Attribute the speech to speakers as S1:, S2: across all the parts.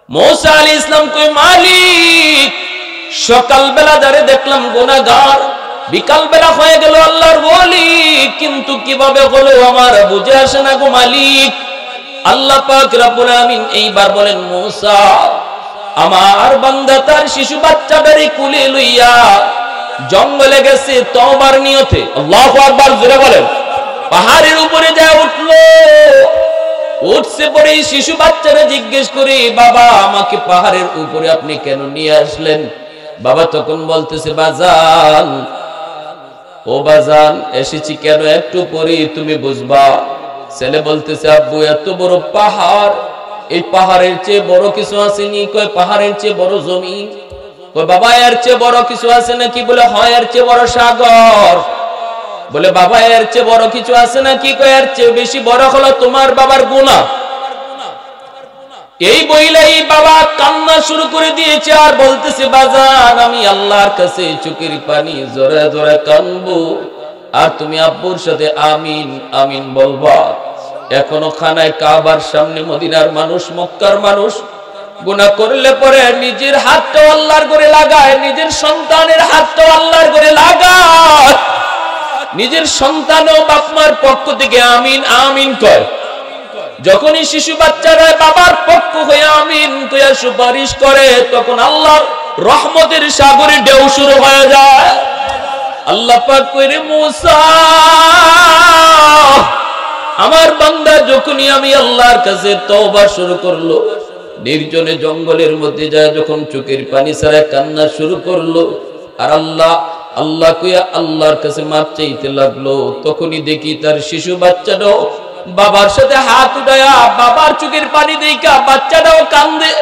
S1: मूसा आलैहिस सालाम कय मालिक सकाल बेला যারে দেখলাম গুনাহগার বিকাল বেলা হয়ে গেল আল্লাহর ওলি কিন্তু কিভাবে হলো আমার বুঝে আসে না গো মালিক। আল্লাহ পাক রব্বুল আমিন এইবার বলেন মূসা আমার বান্দা তার শিশু বাচ্চাটারে কোলে লইয়া জঙ্গলে গেছে তওবার নিয়তে। আল্লাহু আকবার জোরে বলেন। পাহাড়ের উপরে যায় উঠলো, উঠছে পরে শিশু বাচ্চারা জিজ্ঞেস করে বাবা আমাকে পাহাড়ের উপরে আপনি কেন নিয়ে আসলেন? বাবা তখন বলতেছে বাজান ও বাজান এসেছি কেন একটু পরে তুমি বুঝবা। ছেলে বলতেছে আব্বু এত বড় পাহাড়, এই পাহাড়ের চেয়ে বড় কিছু আসেনি? কয় পাহাড়ের চেয়ে বড় জমি। কয় বাবা এর চেয়ে বড় কিছু আছে নাকি? বলে হয় এর চেয়ে বড় সাগর। বলে বাবা এর চেয়ে বড় কিছু আছে নাকি? কয় এর চেয়ে বেশি বড় হলো তোমার বাবার গুনাহ। এই বইলাই বাবা কান্না শুরু করে দিয়েছে আর বলতেছে বাজান আমি আল্লাহর কাছে চোখের পানি জোরে জোরে কাঁদবো আর তুমি আব্বুর সাথে আমিন আমিন বলবা। এখনো খানায় কাবার সামনে মদিনার মানুষ মক্কার মানুষ গুনাহ করলে পরে নিজের হাতটা আল্লাহর করে লাগায়, নিজের সন্তানের হাতটা আল্লাহর করে লাগায়, নিজের সন্তানও বাপ মার পক্ষ থেকে আমিন আমিন কয়। যখনই শিশু বাচ্চারা বাবার পক্ষ হয়ে আমিন কইয়া সুপারিশ করে তখন আল্লাহর রহমতের সাগরে ঢেউ শুরু হয়ে যায়। আল্লাহ পাক কইরে মূসা আমার বান্দা যখনই আমি আল্লাহর কাছে তওবা শুরু করলো, নির্জনে জঙ্গলের মধ্যে যায় যখন চোখের পানি ছাড়া কান্না শুরু করলো আর আল্লাহ আল্লাহ কইয়া আল্লাহর কাছে মাপ চাইতে লাগলো, তখনই দেখি তার শিশু বাচ্চাটাও বাবার সাথে হাত উঠায়া বাবার চোখের পানি দেখা বাচ্চাটাও কান্দে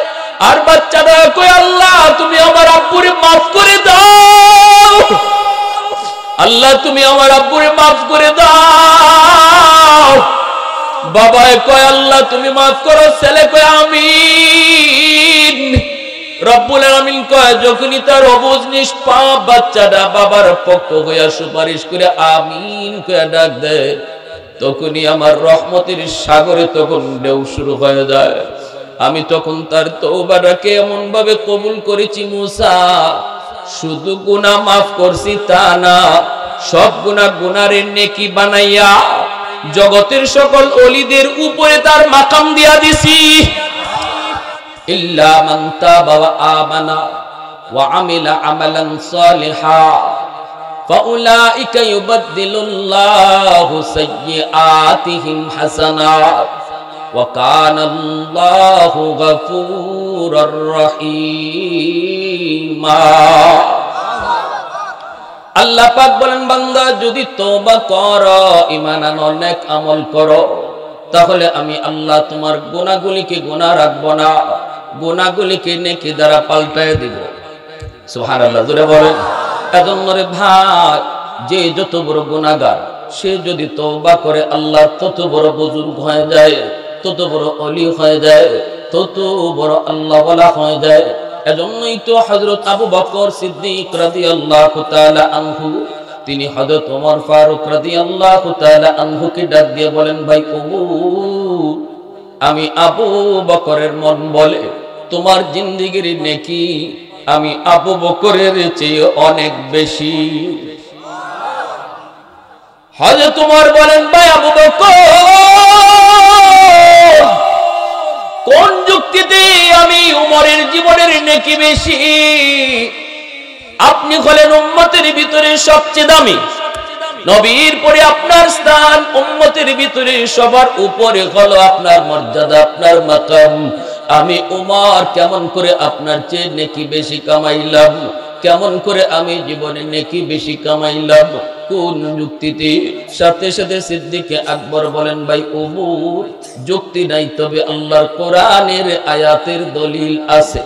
S1: আর বাচ্চাটা কই আল্লাহ তুমি আমার আব্বুরে মাফ করে দাও, আল্লাহ তুমি আমার আব্বুরে মাফ করে দাও। বাবা কয় আল্লাহ তুমি মাফ করো, ছেলে কয় আমিন। রব্বুল আমিন কয় যখনই তার অবুঝ নিষ্পাপ বাচ্চাটা বাবার পক্ষ হইয়া সুপারিশ করে আমিন কইয়া ডাক দেয় তখনই আমার রহমতের সাগরে তখন ঢেউ শুরু হয়ে যায়। আমি তখন তার তওবাটাকে এমন ভাবে কবুল করেছি মূসা শুধু গুনাহ মাফ করছি তা না, সব গুনাহ গুনারে নেকি বানাইয়া জগতের সকল ওলিদের উপরে তার মাকাম দিয়া দিছি। ইল্লা মান তাবা ওয়া আমানা ওয়া আমিলা আমালান সালিহা ফাউলাইকা ইউবাদদিলুল্লাহু সাইয়্যাতিহিম হাসানাত ওয়া কানাল্লাহু গফুরুর রহিমা। আল্লাহ পাক বলেন বান্দা যদি তওবা করো ঈমান আনো নেক আমল করো তাহলে আমি আল্লাহ তোমার গুনাহগুলিকে গুনাহ রাখবো না, গুনাহগুলিকে নেকি দ্বারা পাল্টায় দিব। সুবহানাল্লাহ জোরে বলেন। এজন্য রে ভাই যে যত বড় গুনাহগার সে যদি তওবা করে আল্লাহ তত বড় বুজুর্গ হয়ে যায়, তত বড় ওলি হয়ে যায়, তত বড় আল্লাহ ওয়ালা হয়ে যায়। এজন্যই তো হযরত আবু বকর সিদ্দিক রাদিয়াল্লাহু তাআলা আনহু তিনি হযরত ওমর ফারুক রাদিয়াল্লাহু তাআলা আনহুকে ডাক দিয়ে বলেন ভাই ওমর আমি আবু বকরের মন বলে তোমার জিন্দেগীর নেকি আমি আবু বকরের চেয়ে অনেক বেশি। হযরত ওমর বলেন ভাই আবু বকর কোন যুক্তিতে আমি উমরের জীবনের নেকি বেশি? আপনি হলেন উম্মতের ভিতরে সবচেয়ে দামি, নবীর পরে আপনার স্থান, উম্মতের ভিতরে সবার উপরে হলো আপনার মর্যাদা, আপনার মাকাম। আমি উমর কেমন করে আপনার চেয়ে নেকি বেশি কামাইলাম? কেমন করে আমি জীবনে নেকি বেশি কামাইলাম? কোন যুক্তিতে? সাথে সাথে সিদ্দিক আকবর বলেন ভাই ওমর যুক্তি নাই, তবে আল্লাহর কোরআনের আয়াতের দলিল আছে।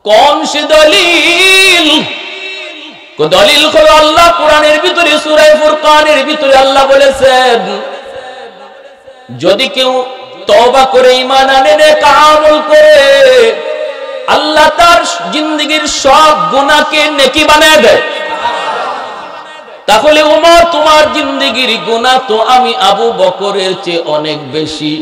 S1: কোন সে দলিল? দলিল হলো আল্লাহ কোরআনের ভিতরে সূরা ফুরকানের ভিতরে আল্লাহ বলেছেন যদি কেউ তওবা করে ঈমান আনে নেক আমল করে আল্লাহ তার জিন্দেগীর সব গুনাহকে নেকি বানায় দেয়। তাহলে ওমর তোমার জিন্দেগীর গুনাহ তো আমি আবু বকরের চেয়ে অনেক বেশি,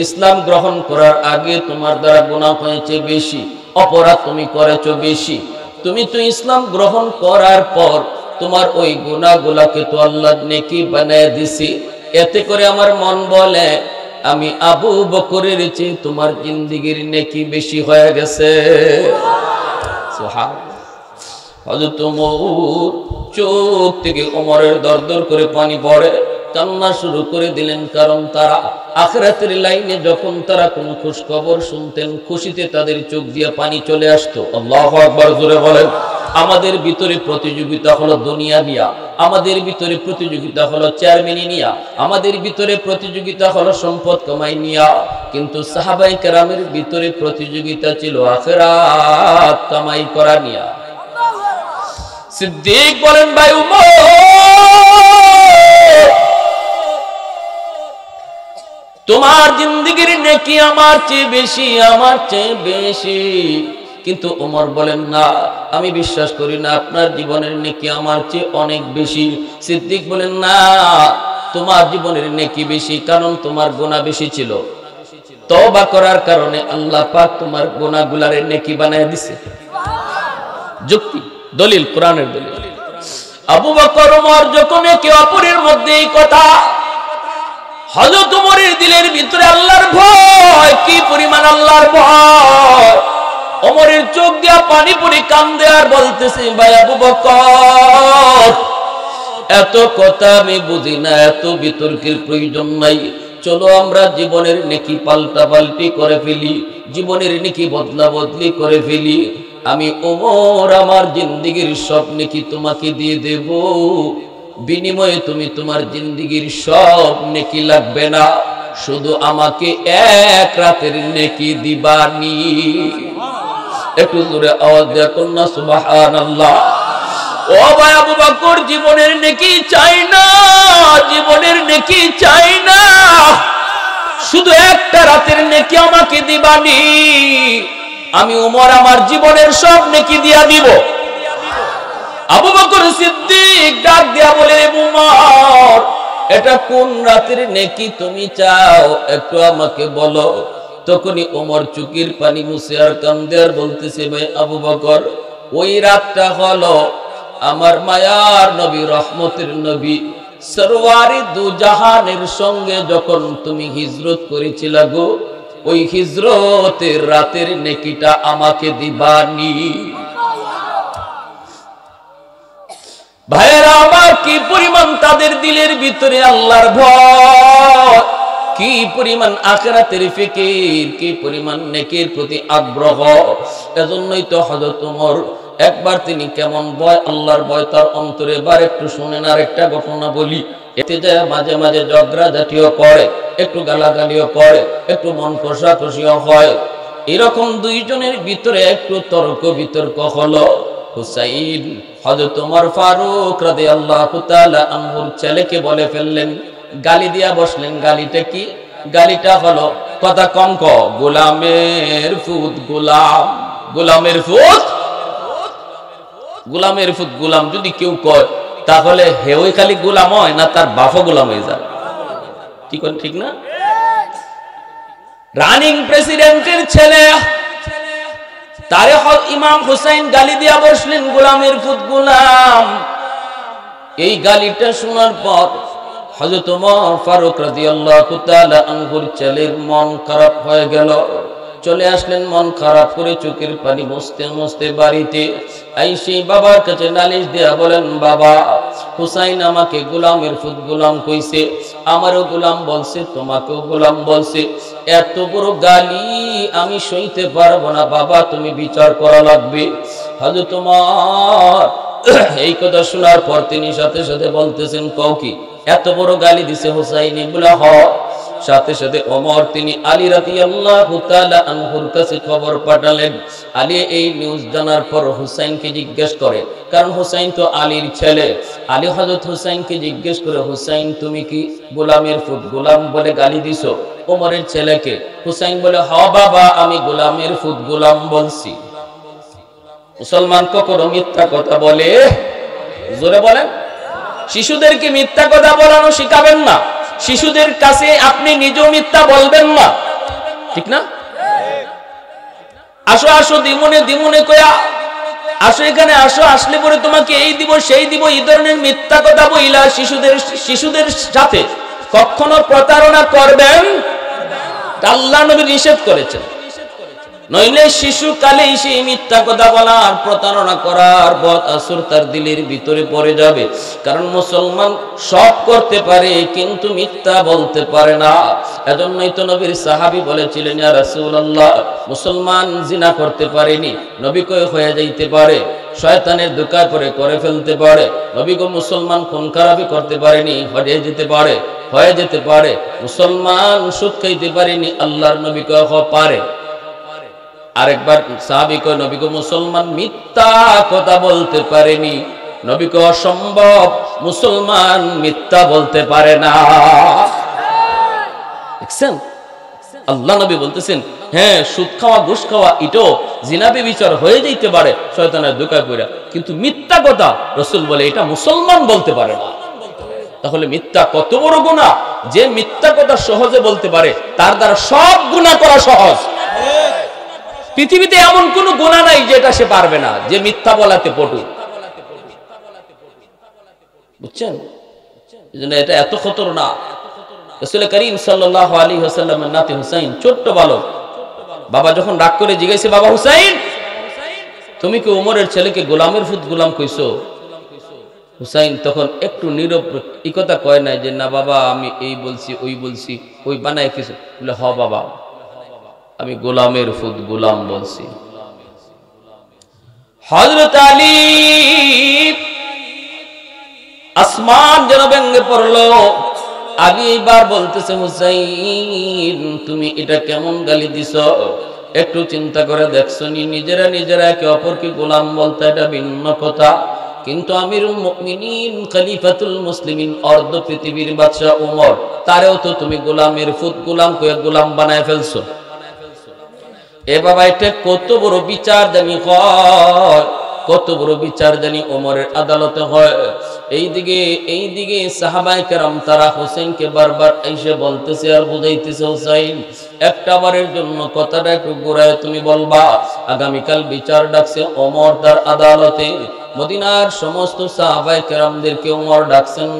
S1: ইসলাম গ্রহণ করার আগে তোমার দ্বারা গুনাহ হয়েছে বেশি, অপরাধ তুমি করেছো বেশি। তুমি তো ইসলাম গ্রহণ করার পর তোমার ওই গুনাহগুলোকে তো আল্লাহ নেকি বানায় দিছি। এতে করে আমার মন বলে আমি আবু বকরের চেয়ে তোমার জিন্দেগির নেকি বেশি হয়ে গেছে। সুবহানাল্লাহ। হযরত ওমর চোখ থেকে ওমরের দরদর করে পানি পড়ে, কান্না শুরু করে দিলেন। কারণ তারা আখিরাতের লাইনে যখন তারা কোনো খুশ খবর শুনতেন, খুশিতে তাদের চোখ দিয়ে পানি চলে আসতো। আল্লাহু আকবার, জোরে বলেন। আমাদের ভিতরে প্রতিযোগিতা হলো দুনিয়া নিয়া, আমাদের ভিতরে প্রতিযোগিতা হলো চেয়ারম্যানি নিয়া, আমাদের ভিতরে প্রতিযোগিতা হলো সম্পদ কামাই নিয়া, কিন্তু সাহাবায়ে কেরামের ভিতরে প্রতিযোগিতা ছিল আখিরাত কামাই করা নিয়া। সিদ্দিক বলেন, ভাই উমর, তোমার জিন্দেগির নেকি আমার চেয়ে বেশি, আমার চেয়ে বেশি। কিন্তু ওমর বলেন, না, আমি বিশ্বাস করি না আপনার জীবনের নেকি আমার চেয়ে অনেক বেশি। সিদ্দিক বলেন, না, তোমার জীবনের নেকি বেশি, কারণ তোমার গুনাহ বেশি ছিল। তওবা করার কারণে আল্লাহ পাক তোমার গুনাহগুলার নেকি বানায় দিছে। যুক্তি, দলিল, কোরআনের দলিল। আবু বকর ওমর যখন একে অপরের মধ্যে এই কথা, হযরত ওমরের দিলের ভিতরে আল্লাহর ভয়, কি পরিমাণ আল্লাহর ভয়! ওমরের চোখ দিয়া পানি পড়ে কান্দে আর বলতেছে, ভাই আবু বকর, এত কথা আমি বুঝি না, এত বিতর্কের প্রয়োজন নাই। চলো আমরা জীবনের নেকি পাল্টা পাল্টি করে ফেলি, জীবনের নেকি বদলা বদলি করে ফেলি। আমি ওমর আমার জিন্দেগির সব নেকি তোমাকে দিয়ে দেব, বিনিময়ে তুমি তোমার জিন্দেগির সব নেকি লাগবে না, শুধু আমাকে এক রাতের নেকি দিবানি। একটু জোরে আওয়াজ দেয়া কন্যা সুবহানাল্লাহ। ও ভাই আবু বকর, জীবনের নেকি চাই না, জীবনের নেকি চাই না, শুধু একটা রাতের নেকি আমাকে দিবানি। আমি ওমর আমার জীবনের সব নেকি দিয়া দিব। আবু বকর সিদ্দিক ডাক দিয়া বলে, ওমর, এটা কোন রাতের নেকি তুমি চাও, একটু আমাকে বলো। তখনই ওমর চোখের পানি মুছে আর কান্দে আর বলতেছে, ভাই আবু বকর, ওই রাতটা হলো আমার মায়ার নবী, রহমতের নবী, সরওয়ারি দু জাহানের সঙ্গে যখন তুমি হিজরত করেছিলা গো, ওই হিজরতের রাতের নেকিটা আমাকে দিবানি। ভাইয়েরা আমার, কি পরিমাণ তাদের দিলের ভিতরে আল্লাহর ভয়, কি পরিমাণ আখিরাতের ফিকির, কি পরিমাণ নেকির প্রতি আগ্রহ। এজন্যই তো হযরত ওমর একবার তিনি কেমন ভয়, আল্লাহর ভয় তার অন্তরে। এবার একটু শুনেন আর একটা ঘটনা বলি। এতে যায় মাঝে মাঝে ঝগড়া জাতীয় করে, একটু গালাগালিও করে, একটু মন কষাকষিও হয়। এরকম দুইজনের ভিতরে একটু তর্ক বিতর্ক হলো। হুসাইন হযরত ওমর ফারুক রাদিয়াল্লাহু তাআলা আনহুর ছেলেকে বলে ফেললেন, গালি দিয়া বসলেন। গালিটা কি? গালিটা হলো, কথা কম ক, গোলামের ফুত গোলাম, গোলামের ফুত, গোলামের ফুত গোলাম যদি কেউ কয়, তাহলে হেওই খালি গোলাম হয় না, তার বাপও গোলাম হয়ে যায়। ঠিক না? রানিং প্রেসিডেন্টের ছেলে, তারে ইমাম হুসাইন গালি দিয়া বসলেন, গোলামের ফুত গোলাম। এই গালিটা শোনার পর হযরত ওমর ফারুক রাদিয়াল্লাহু তাআলা আনহুর ছেলের মন খারাপ হয়ে গেল। চলে আসলেন মন খারাপ করে, চোখের পানি মুছতে মুছতে বাড়িতে আইসে বাবার কাছে নালিশ দেয়া বলেন, বাবা, হুসাইন আমাকে গোলামের ফুত গোলাম কইছে, আমারও গোলাম বলছে, তোমাকেও গোলাম বলছে। এত বড় গালি আমি সইতে পারবো না বাবা, তুমি বিচার করা লাগবে। হযরত ওমর এই কথা শোনার পর তিনি সাথে সাথে বলতেছেন, কও কি, এত বড় গালি দিছে হুসাইন? বলে হ। সাথে সাথে ওমর তিনি আলী রাদিয়াল্লাহু তাআলা আনহুর কাছে খবর পাঠালেন। আলী এই নিউজ জানার পর হুসাইনকে জিজ্ঞেস করে, কারণ হুসাইন তো আলীর ছেলে। আলী হযরত হুসাইনকে জিজ্ঞেস করে, হুসাইন তুমি কি গোলামের ফুত গোলাম বলে গালি দিছো ওমরের ছেলেকে? হুসাইন বলে, হ বাবা, আমি গোলামের ফুত গোলাম বলছি। মুসলমান কখনো মিথ্যা কথা বলে? জোরে বলেন। শিশুদেরকে মিথ্যা কথা বলানো শিখাবেন না, শিশুদের কাছে আপনি নিজেও মিথ্যা বলবেন না। ঠিক না? আসো আসো দিমনে দিমনে কয়া আসো, এখানে আসো, আসলে পরে তোমাকে এই দিব সেই দিব, এই ধরনের মিথ্যা কথা বইলা শিশুদের সাথে কখনো প্রতারণা করবেন, আল্লাহ নবী নিষেধ করেছেন। নইলে শিশুকালেই সেই মিথ্যা কথা বলার প্রতারণা করার বদ আসর তার দিলের ভিতরে পড়ে যাবে। কারণ মুসলমান সব করতে পারে কিন্তু মিথ্যা বলতে পারে না। এজন্যই তো নবীর সাহাবী বলেছিলেন, ইয়া রাসূলুল্লাহ, মুসলমান জিনা করতে পারেনি, নবী কই হয়ে যাইতে পারে, শয়তানের ধোঁকায় পড়ে করে ফেলতে পারে। নবী কো মুসলমান খুন খারাপি করতে পারেনি, হয়ে যেতে পারে, হয়ে যেতে পারে। মুসলমান সুদ খাইতে পারেনি, আল্লাহর নবী কয় পারে। আরেকবার সাহাবী কয়, নবী কো মুসলমান মিথ্যা কথা বলতে পারেনি, নবী কয় অসম্ভব, মুসলমান মিথ্যা বলতে পারে না। দেখছেন, আল্লাহ নবী বলতেছেন, হ্যাঁ সুদ খাওয়া ঘুষ খাওয়া এটাও জিনা ব্যভিচার হয়ে যাইতে পারে শয়তানের ধোঁকায় পড়া, কিন্তু মিথ্যা কথা রাসূল বলে এটা মুসলমান বলতে পারে না। তাহলে মিথ্যা কত বড় গুনাহ, যে মিথ্যা কথা সহজে বলতে পারে তার দ্বারা সব গুনাহ করা সহজ। পৃথিবীতে এমন কোন গুনাহ নাই যেটা সে পারবে না, যে মিথ্যা বলাতে পটু। বুঝছেন, এজন্য এটা এত খতরনাক। রাসূল করিম সাল্লাল্লাহু আলাইহি ওয়াসাল্লামের নাতি হুসাইন, ছোট্ট বালক, বাবা যখন রাগ করে জিজ্ঞাসা, বাবা হুসাইন, তুমি কি ওমরের ছেলেকে গোলামের ফুত গোলাম কইছো? হুসাইন তখন একটু নীরব, এই কথা কয় নাই যে না বাবা আমি এই বলছি ওই বলছি, ওই বানায় কিছু বলে, হ বাবা আমি গোলামের ফুত গোলাম বলছি। হযরত আলী আসমান যেন ভেঙে পড়লো। আলী এইবার বলতেছে, হুসাইন তুমি এটা কেমন গালি দিছ? একটু চিন্তা করে দেখছো নি, নিজেরা একে অপরকে গোলাম বলতে এটা ভিন্ন কথা, কিন্তু আমিরুল মুমিনিন খলিফাতুল মুসলিমিন অর্ধ পৃথিবীর বাদশা ওমর, তারেও তো তুমি গোলামের ফুত গোলাম কয়ে গোলাম বানায় ফেলছো। এ বাবা এটা কত বড় বিচার জানি হয়, কত বড় বিচার জানি ওমরের আদালতে হয়। এইদিকে সাহাবায়ে কেরাম তারা হোসেনকে বারবার এসে বলতেছে আর বুঝাইতেছে, হোসেন একটা বারের জন্য কথাটা একটু ঘুরায় তুমি বলবা, আগামীকাল বিচার ডাকছে ওমর তার আদালতে। মদিনার সমস্ত সাহাবায়ে কেরামদেরকে ওমর ডাকছেন,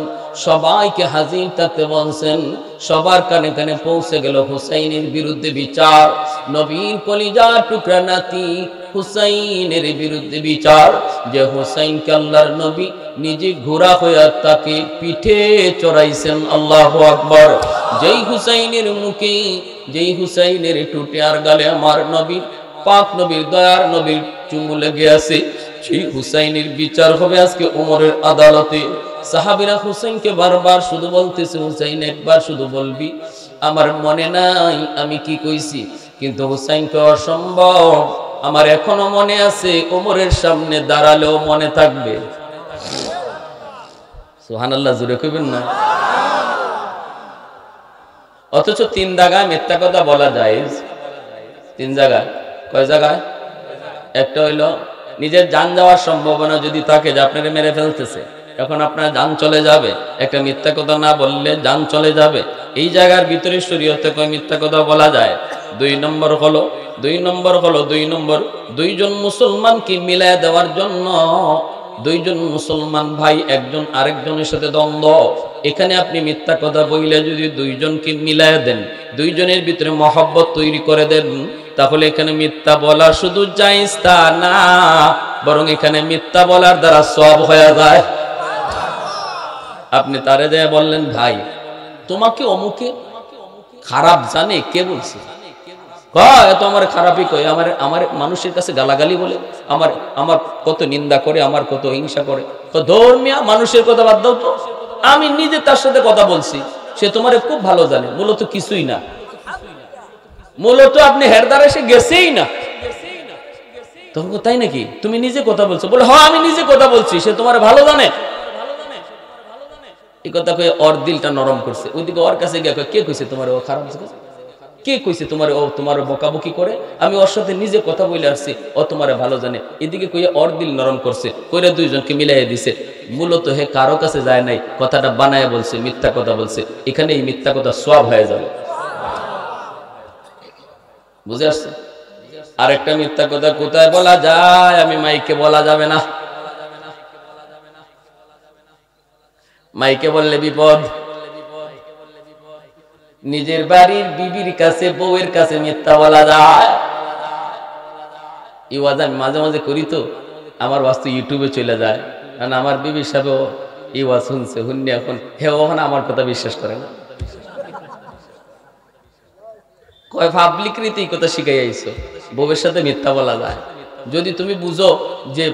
S1: সবাইকে হাজির থাকতে বলছেন। সবার কানে কানে পৌঁছে গেল হুসাইনের বিরুদ্ধে বিচার, নবীর কলিজার টুকরা নাতি হুসাইনের বিরুদ্ধে বিচার, যে হুসাইনকে আল্লাহর নবী নিজে ঘোড়া হয়ে তাকে পিঠে চড়াইছেন। আল্লাহু আকবার। যেই হুসাইনের মুখে, যেই হুসাইনের টুটে আর গালে আমার নবীর পাক নবীর দয়ার নবীর চুমু লেগে আছে, সেই হুসাইনের বিচার হবে আজকে ওমরের আদালতে। সাহাবীরা হুসাইনকে বারবার শুধু বলতেছে, হুসাইন একবার শুধু বলবি, আমার মনে নাই আমি কি কইছি, কিন্তু হুসাইনকে অসম্ভব, আমার এখনো মনে আছে, ওমরের সামনে দাঁড়ালেও মনে থাকবে। সুবহানাল্লাহ, জোরে কইবেন না? অথচ 3 জায়গায় মিথ্যা কথা বলা যায়। 3 জায়গায়, কয় জায়গায়? একটা হইল নিজের জান যাওয়ার সম্ভাবনা যদি থাকে যে আপনাকে মেরে ফেলতেছে, এখন আপনার জান চলে যাবে, একটা মিথ্যা কথা না বললে জান চলে যাবে, এই জায়গার ভিতরে শরীয়তে কয় মিথ্যা কথা বলা যায়। 2 নম্বর হলো দুইজন মুসলমানকে মিলায় দেওয়ার জন্য, দুইজন মুসলমান ভাই একজন আরেকজনের সাথে দ্বন্দ্ব, এখানে আপনি মিথ্যা কথা বইলে যদি দুইজনকে মিলায় দেন, দুইজনের ভিতরে মহব্বত তৈরি করে দেন, তাহলে এখানে মিথ্যা বলা শুধু জায়েজ তা না, বরং এখানে মিথ্যা বলার দ্বারা সওয়াব হয়ে যায়। আপনি তারে দেয়া বললেন, ভাই তোমাকে অমুকে খারাপ জানে, কে বলছে? এত আমার খারাপই কয়, আমার মানুষের কাছে গালাগালি বলে, আমার কত নিন্দা করে, আমার কত হিংসা করে। ধর্মিয়া মানুষের কথা বাদ দাও তো, আমি নিজে তার সাথে কথা বলছি, সে তোমারে খুব ভালো জানে, মূলত কিছুই না, মূলত আপনি হেরদার এসে গেছেই না। তখন তাই নাকি, তুমি নিজে কথা বলছো? বলে হ্যাঁ আমি নিজে কথা বলছি, সে তোমারে ভালো জানে। এই কথা কয়ে ওর দিলটা নরম করছে। ওইদিকে ওর কাছে গিয়ে কে কইছে তোমার ও খারাপ, কে কইছে তোমার ও তোমার বকাবকি করে, আমি ওর সাথে নিজে কথা বলে আসছি, ও তোমারে ভালো জানে। এদিকে কইয়া ওর দিল নরম করছে, কইরা দুইজনকে মিলাইয়া দিছে। মূলত হে কারো কাছে যায় নাই, কথাটা বানায় বলছে, মিথ্যা কথা বলছে। এখানে এই মিথ্যা কথা সওয়াব হয়ে যাবে। বুঝে আসছে? আরেকটা মিথ্যা কথা কোথায় বলা যায়? আমি মাইকে বলা যাবে না, মাইকে বললে বিপদ। নিজের বাড়ির বিবির কাছে, বউয়ের কাছে মিথ্যা বলা যায়। এই ওয়াজ আমি মাঝে মাঝে করি, তো আমার ওয়াজ তো ইউটিউবে চলে যায়, কারণ আমার বিবির সাথে এই ওয়াজ শুনছে, শুননি এখন ওখানে আমার কথা বিশ্বাস করে না। কয় পাবলিক রীতি কথা শিখাই আইছো, বউয়ের সাথে মিথ্যা বলা যায়। যদি তুমি বুঝো যে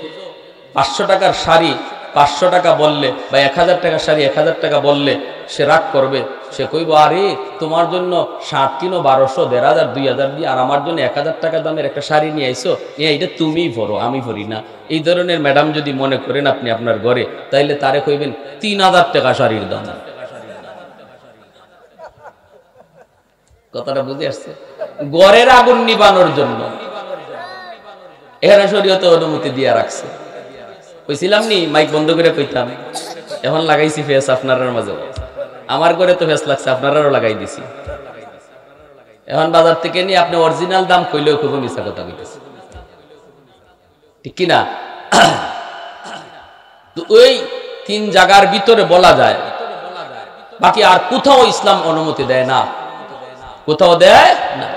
S1: 500 টাকার শাড়ি 500 টাকা বললে, বা 1000 টাকার শাড়ি 1000 টাকা বললে সে রাগ করবে, সে কইব আরে তোমার জন্য শার্ট কিনো 1200, 1500, 2000 দিয়ে, আর আমার জন্য 1000 টাকা দামের একটা শাড়ি নিয়ে আইছো, এটা তুমিই পরো, আমি পরি না। এই ধরনের ম্যাডাম যদি মনে করেন আপনি আপনার ঘরে, তাইলে তারে কইবেন 3000 টাকা শাড়ির দাম। কথাটা বুঝে আসছে? ঘরের আগুন নিবানোর জন্য এখানে শরীয়তে অনুমতি দিয়ে রাখছে। কইছিলাম নি মাইক বন্ধ করে কইতাম, এখন লাগাইছি ফেস আপনার মাঝে। আমার ঘরে তো ফেস লাগছে, আপনারাও লাগাই দিছি। এখন বাজার থেকে নিয়ে আপনি অরিজিনাল দাম কইলেও খুব মিথ্যা কথা কইতেছে, ঠিক কিনা? তো ওই 3 জায়গার ভিতরে বলা যায়, বাকি আর কোথাও ইসলাম অনুমতি দেয় না, কোথাও দেয় না।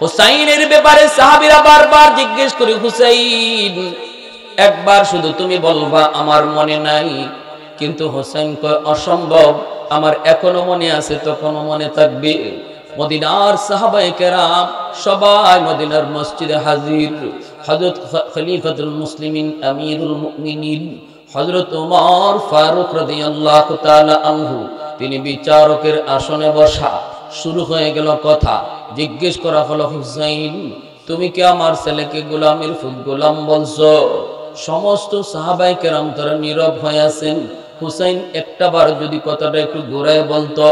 S1: হুসাইনের ব্যাপারে সাহাবীরা বারবার জিজ্ঞেস করে, হুসাইন একবার শুধু তুমি বলবা আমার মনে নাই, কিন্তু হুসাইন কয় অসম্ভব, আমার এখনো মনে আছে, তখনও মনে থাকবে। মদিনার সাহাবায়ে কেরাম সবাই মদিনার মসজিদে হাজির। হযরত খলিফাতুল মুসলিমিন আমিরুল মুমিনিন হযরত ওমর ফারুক রাদিয়াল্লাহু তাআলা আনহু, তিনি বিচারকের আসনে বসা। শুরু হয়ে গেল কথা, জিজ্ঞেস করা হলো, হুসাইন তুমি কি আমার ছেলেকে গোলামের ফুট গোলাম বলছো? সমস্ত সাহাবায়ে কেরাম তারা নীরব হয়ে আছেন। হুসাইন একটা বার যদি কথাটা একটু ঘোরায় বলতো,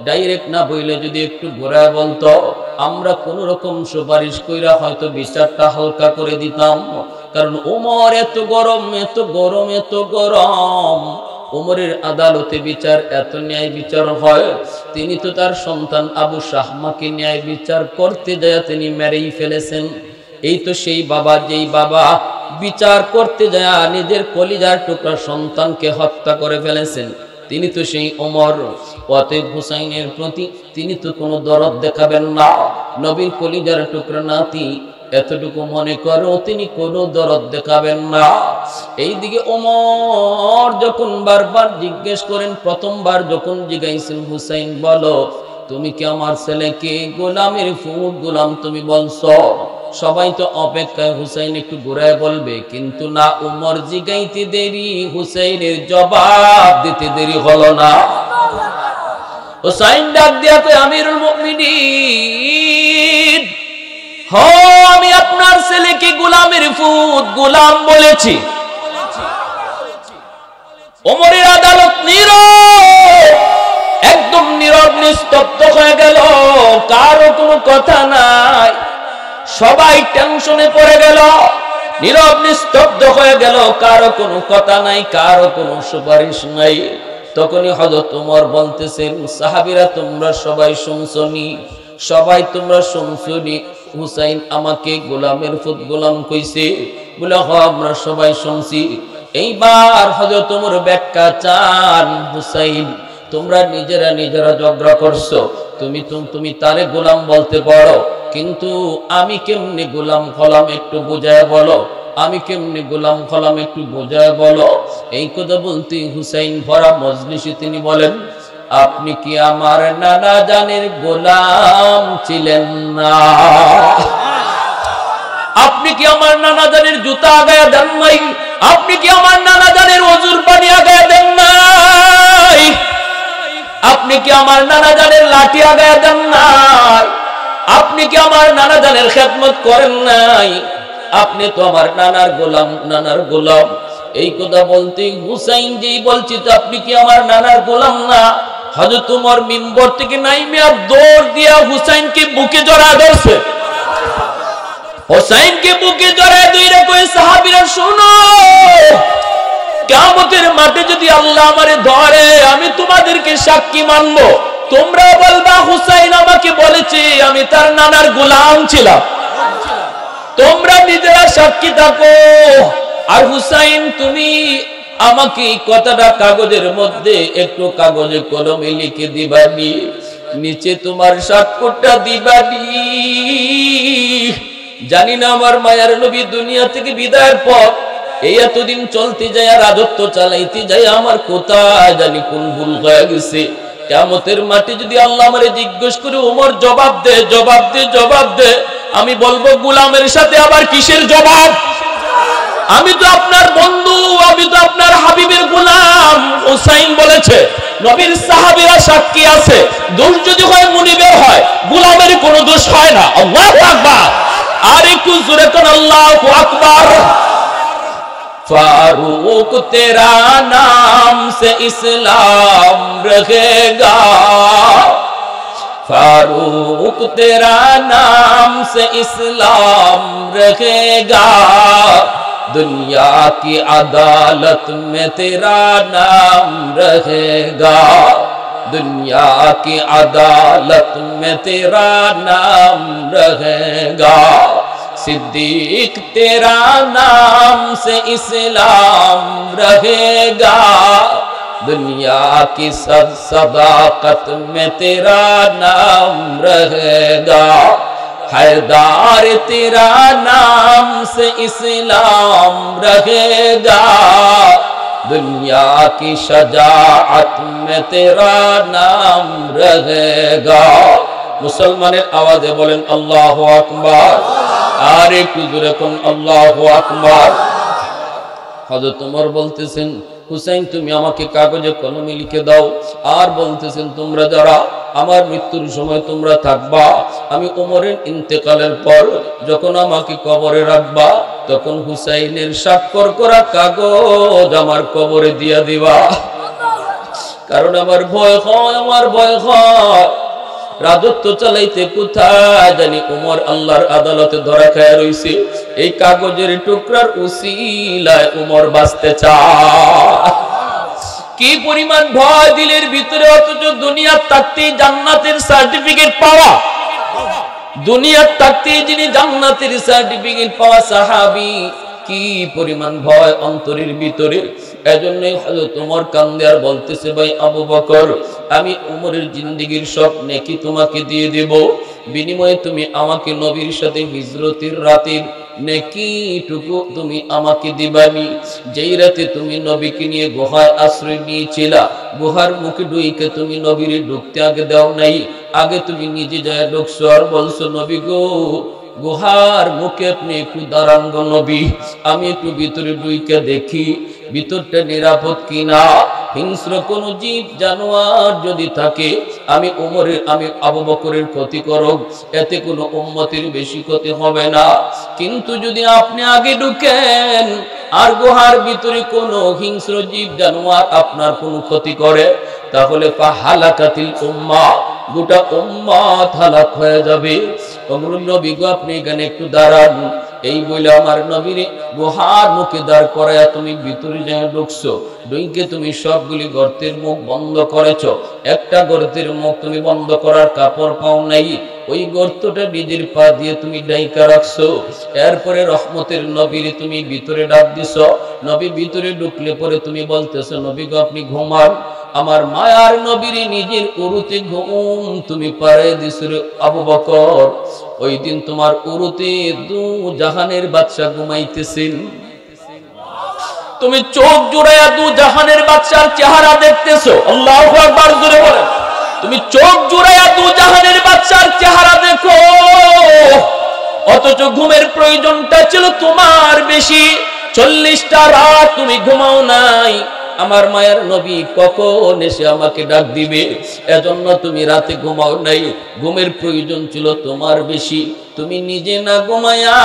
S1: ডাইরেক্ট না বইলে যদি একটু ঘোরায় বলতো, আমরা কোন রকম সুপারিশ কইরা হয়তো বিচারটা হালকা করে দিতাম। কারণ ওমর এত গরম, এত গরম, এত গরম, ওমরের আদালতে বিচার এত ন্যায় বিচার হয়, তিনি তো তার সন্তান আবু শাহমাকে ন্যায় বিচার করতে যায় তিনি মেরেই ফেলেছেন। এই তো সেই বাবা, যেই বাবা বিচার করতে যায় নিজের কলিজার টুকরা সন্তানকে হত্যা করে ফেলেছেন, তিনি তো সেই ওমর। অতএব হুসাইনের প্রতি তিনি তো কোনো দরদ দেখাবেন না। নবীর কলিজার টুকরা নাতি, এতটুকু মনে করো তিনি কোনো দরদ দেখাবেন না। এইদিকে ওমর যখন বারবার জিজ্ঞেস করেন, প্রথমবার যখন জিজ্ঞাসেন, হুসাইন বলো তুমি কি আমার ছেলেকে গোলামের ফুট গোলাম তুমি বলছো? সবাই তো অপেক্ষায় হুসাইন একটু ঘুরায় বলবে, কিন্তু না, ওমর জিগাইতে দেরি, হুসাইনের জবাব দিতে দেরি হলো না। হুসাইন ডাক দিয়া কয়, আমিরুল মুমিনিন, আমি আপনার ছেলেকে গোলামের ফুট গোলাম বলেছি। ওমরের আদালত নীরব, একদম নীরব, নিস্তব্ধ হয়ে গেল, কারো কোনো কথা নাই। সবাই টেনশনে পড়ে গেল, নীরব নিস্তব্ধ হয়ে গেল, কারো কোনো কথা নাই, কারো কোনো সুপারিশ নাই। তখনই হযরত ওমর বলতেছেন, সাহাবীরা তোমরা সবাই শুনছনি, সবাই তোমরা শুনছনি হুসাইন আমাকে গোলামের ফুট গোলাম কইছে? বলে হ্যাঁ আমরা সবাই শুনছি। এইবার হযরত ওমর ব্যাখ্যা চান, হুসাইন তোমরা নিজেরা নিজেরা ঝগড়া করছো, তুমি তারে গোলাম বলতে পারো, কিন্তু আমি কেমনে গোলাম হলাম একটু বুঝায় বলো, আমি কেমনে গোলাম হলাম একটু বুঝায় বলো। এই কথা বলতে হুসাইন ভরা মজলিসে তিনি বলেন, আপনি কি আমার নানা জানের গোলাম ছিলেন না? আপনি কি আমার নানা জানের জুতা আগায়া দেন নাই? আপনি কি আমার নানা জানের ওযুর পানি আগায়া দেন নাই? আপনি কি আমার নানা জানের লাঠি আগায়া দেন নাই? আপনি কি আমার নানা জানের খেদমত করেন নাই? আপনি তো আমার নানার গোলাম, নানার গোলাম। এই কথা বলতে হুসাইন যেই বলছি তো আপনি কি আমার নানার গোলাম না, হযরত ওমর মিম্বর থেকে নাইমিয়া দৌড় দিয়া হুসাইনকে বুকে জড়ায় ধরছে। হুসাইনকে বুকে জড়ায় ধরে কই, সাহাবীরা শুনো, কিয়ামতের মাঠে যদি আল্লাহ আমারে ধরে, আমি তোমাদেরকে সাক্ষী মানবো তোমরা বলবা হুসাইন আমাকে বলেছে আমি তার নানার গোলাম ছিলাম। তোমরা নিজেরা সাক্ষী থাকো। আর হুসাইন তুমি আমাকে কথাটা কাগজের মধ্যে একটু কাগজে কলমে লিখে দিবানি, নিচে তোমার স্বাক্ষরটা দিবানি। জানি না আমার মায়ার নবী দুনিয়া থেকে বিদায়ের পর এই এতদিন চলতে যায় রাজত্ব চালাইতে যায় আমার কোথায় জানি কোন ভুল হয়ে গেছে। কিয়ামতের মাঠে যদি আল্লাহ আমারে জিজ্ঞেস করে ওমর জবাব দে, জবাব দে, জবাব দে, আমি বলবো গোলামের সাথে আবার কিসের জবাব? আমি তো আপনার বন্ধু, আমি তো আপনার হাবিবের গোলাম। হুসাইন বলেছে, নবীর সাহাবীরা সাক্ষী আছে, দোষ যদি হয় মুনিবের হয়, গোলামের কোনো দোষ হয় না। আল্লাহু আকবার। আর একটু জোরে কোন আল্লাহু আকবার। फारूक तेरा नाम से इस्लाम रहेगा, फारूक तेरा नाम से इस्लाम रहेगा, दुनिया की अदालत में तेरा नाम रहेगा, दुनिया की अदालत में तेरा नाम रहेगा, सिद्दीक तेरा नाम से इस्लाम रहेगा, दुनिया की सदाकत में तेरा नाम रहेगा, हैदार तेरा नाम से इस्लाम रहेगा, दुनिया की शजाअत में तेरा नाम रहेगा। मुसलमाনের আওয়াজে বলেন আল্লাহু আকবার। আর একটু জোরে কোন আল্লাহু আকবার। হযরত ওমর বলতেছেন, হুসাইন তুমি আমাকে কাগজে কলমে লিখে দাও। আর বলতেছেন, তোমরা যারা আমার মৃত্যুর সময় তোমরা থাকবা, আমি ওমরের ইন্তেকালের পর যখন আমাকে কবরে রাখবা, তখন হুসাইনের স্বাক্ষর করা কাগজ আমার কবরে দিয়া দিবা। কারণ আমার ভয় হয়, আমার ভয় হয় রাজত্ব চালাইতে কোথায় জানি ওমর আল্লাহর আদালতে ধরা খায় রইছে। এই কাগজের টুকরার উসিলায় ওমর বাঁচতে চায়। কি পরিমাণ ভয় দিলের ভিতরে, অথচ দুনিয়ার থাকতেই জান্নাতের সার্টিফিকেট পাওয়া, দুনিয়ার থাকতেই যিনি জান্নাতের সার্টিফিকেট পাওয়া সাহাবী, কি পরিমাণ ভয় অন্তরের ভিতরে। এজন্যই হযরত ওমর কান্দে আর বলতেছে, ভাই আবু বকর, আমি ওমরের জিন্দেগীর সব নেকি তোমাকে দিয়ে দেব, বিনিময়ে তুমি আমাকে নবীর সাথে হিজরতের রাতের নেকিটুকু তুমি আমাকে দিবানি। যেই রাতে তুমি নবীকে নিয়ে গুহায় আশ্রয় নিয়েছিলা, গুহার মুখে ঢুকে তুমি নবীরে ঢুকতে আগে দাও নাই, আগে তুমি নিজে যায় ঢুকছো আর বলছো, নবী গো গুহার মুখে আপনি একটু দাঁড়ান গো নবী, আমি একটু ভিতরে ঢুকে দেখি ভিতরটা নিরাপদ কিনা, হিংস্র কোন জীব জানোয়ার যদি থাকে আমি আবু বকরের ক্ষতি করব, এতে কোনো উম্মতের বেশি ক্ষতি হবে না। কিন্তু যদি আপনি আগে ঢুকেন আর গুহার ভিতরে কোনো হিংস্র জীব জানোয়ার আপনার কোনো ক্ষতি করে, তাহলে ফাহালাকাতিল উম্মাহ, গোটা উম্মত হালাক হয়ে যাবে। নবী গো আপনি এখানে একটু দাঁড়ান। এই বলে আমার নবীর গুহার মুখে দাঁড় করায়া তুমি ভিতরে যাই ঢুকছো, ঢুকে তুমি সবগুলি গর্তের মুখ বন্ধ করেছো, একটা গর্তের মুখ তুমি বন্ধ করার কাপড় পাও নাই, ওই গর্তটা নিজের পা দিয়ে তুমি ডাইকা রাখছো। এরপরে রহমতের নবীর তুমি ভিতরে ডাক দিছো, নবী ভিতরে ঢুকলে পরে তুমি বলতেছো, নবী গো আপনি ঘুমান। আমার মায়ার নবীর নিজের উরুতে ঘুম তুমি পাড়ায় দিছো রে আবু বকর। ওই দিন তোমার উরুতে দু জাহানের বাদশা ঘুমাইতেছেন, তুমি চোখ জুড়াইয়া দু জাহানের বাদশার চেহারা দেখতেছো। আল্লাহু আকবার জোরে বলেন। তুমি চোখ জুড়াইয়া দু জাহানের বাদশার চেহারা দেখো, অথচ ঘুমের প্রয়োজনটা ছিল তোমার বেশি। 40টা রাত তুমি ঘুমাও নাই। আমার মায়ের নবী কখন এসে আমাকে ডাক দিবে, এজন্য তুমি রাতে ঘুমাও নাই। ঘুমের প্রয়োজন ছিল তোমার বেশি, তুমি নিজে না ঘুমায়া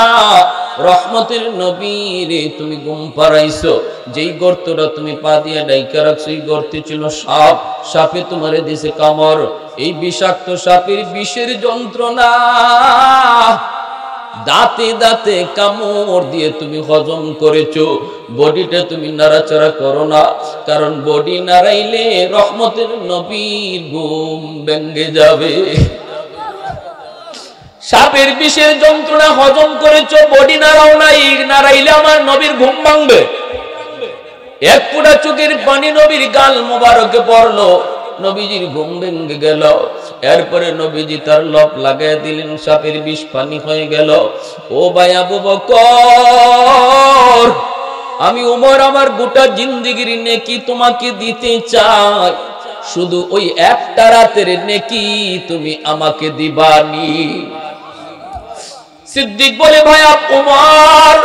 S1: রহমতের নবীরে তুমি ঘুম পাড়াইছো। যেই গর্তটা তুমি পা দিয়ে ডাইকা রাখছো, এই গর্তে ছিল সাপ, সাপে তোমারে দিছে কামড়। এই বিষাক্ত সাপের বিষের যন্ত্রণা দাঁতে দাঁতে কামড় দিয়ে তুমি হজম করেছো, বডিটা তুমি নাড়াচাড়া করো না, কারণ বডি নাড়াইলে রহমতের নবীর ঘুম ভেঙে যাবে। সাপের বিষের যন্ত্রণা হজম করেছো, বডি নাড়াও নাই, নাড়াইলে আমার নবীর ঘুম ভাঙবে। এক ফোঁটা চোখের পানি নবীর গাল মোবারকে পড়লো, নবীজির ঘুম ভেঙে গেল। এরপরে নবীজি তার লপ লাগাই দিলেন, সাপের বিষ পানি হয়ে গেল। ও ভাই আবু বকর, আমি ওমর আমার গোটা জিন্দেগির নেকি তোমাকে দিতে চাই, শুধু ওই একটা রাতের নেকি তুমি আমাকে দিবানি। সিদ্দিক বলে, ভাই ওমর,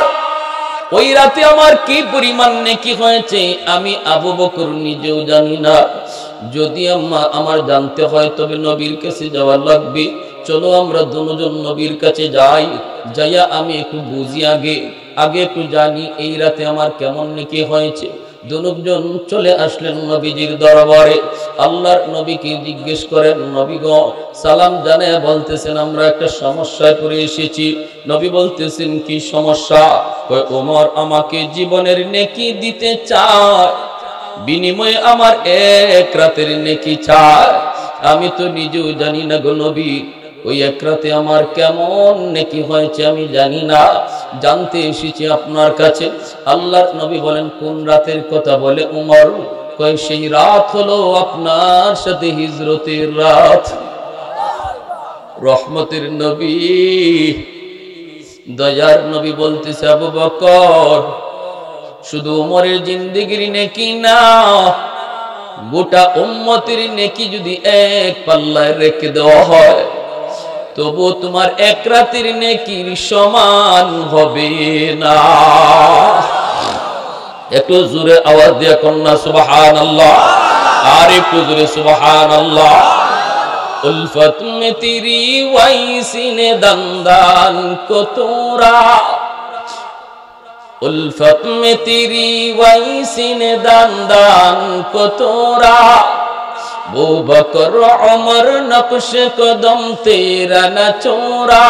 S1: ওই রাতে আমার কি পরিমাণ নেকি হয়েছে আমি আবু বকর নিজেও জানি না। যদি আমার জানতে হয় তবে নবীর কাছে যাওয়া লাগবে। চলো আমরা দুজন নবীর কাছে যাই, যাইয়া আমি একটু বুঝি, আগে একটু জানি এই রাতে আমার কেমন নেকি হয়েছে। দুজন চলে আসলেন নবীজির দরবারে। আল্লাহর নবীকে জিজ্ঞেস করেন, নবী গো, সালাম জানায় বলতেছেন আমরা একটা সমস্যায় পড়ে এসেছি। নবী বলতেছেন, কি সমস্যা? কয়, ওমর আমাকে জীবনের নেকি দিতে চায়, বিনিময়ে আমার এক রাতের নেকি চায়। আমি তো নিজেও জানি না গো নবী, ওই এক রাতে আমার কেমন নেকি হয়েছে আমি জানি না, জানতে এসেছি আপনার কাছে। আল্লাহর নবী বলেন, কোন রাতের কথা বলে উমর? কয়, সেই রাত হলো আপনার সাথে হিজরতের রাত। রহমতের নবী, দয়ার নবী বলতেছে, আবু বকর, শুধু উমরের জিন্দেগির নেকি না, গোটা উম্মতের নেকি যদি এক পাল্লায় রেখে দেওয়া হয় তবু তোমার এক রাতের নেকির সমান হবে না। একটু জোরে আওয়াজ দিয়ে কন্যা সুবহানাল্লাহ, আর একটু জোরে সুবহানাল্লাহ। উলফত মে তেরি ওয়াইসিনে দন্দান কো তোরা, উলফত মে তেরি ওয়াইসিনে দন্দান কো তোরা, वो बकर उमर नक्श कदम तेरा न चोरा,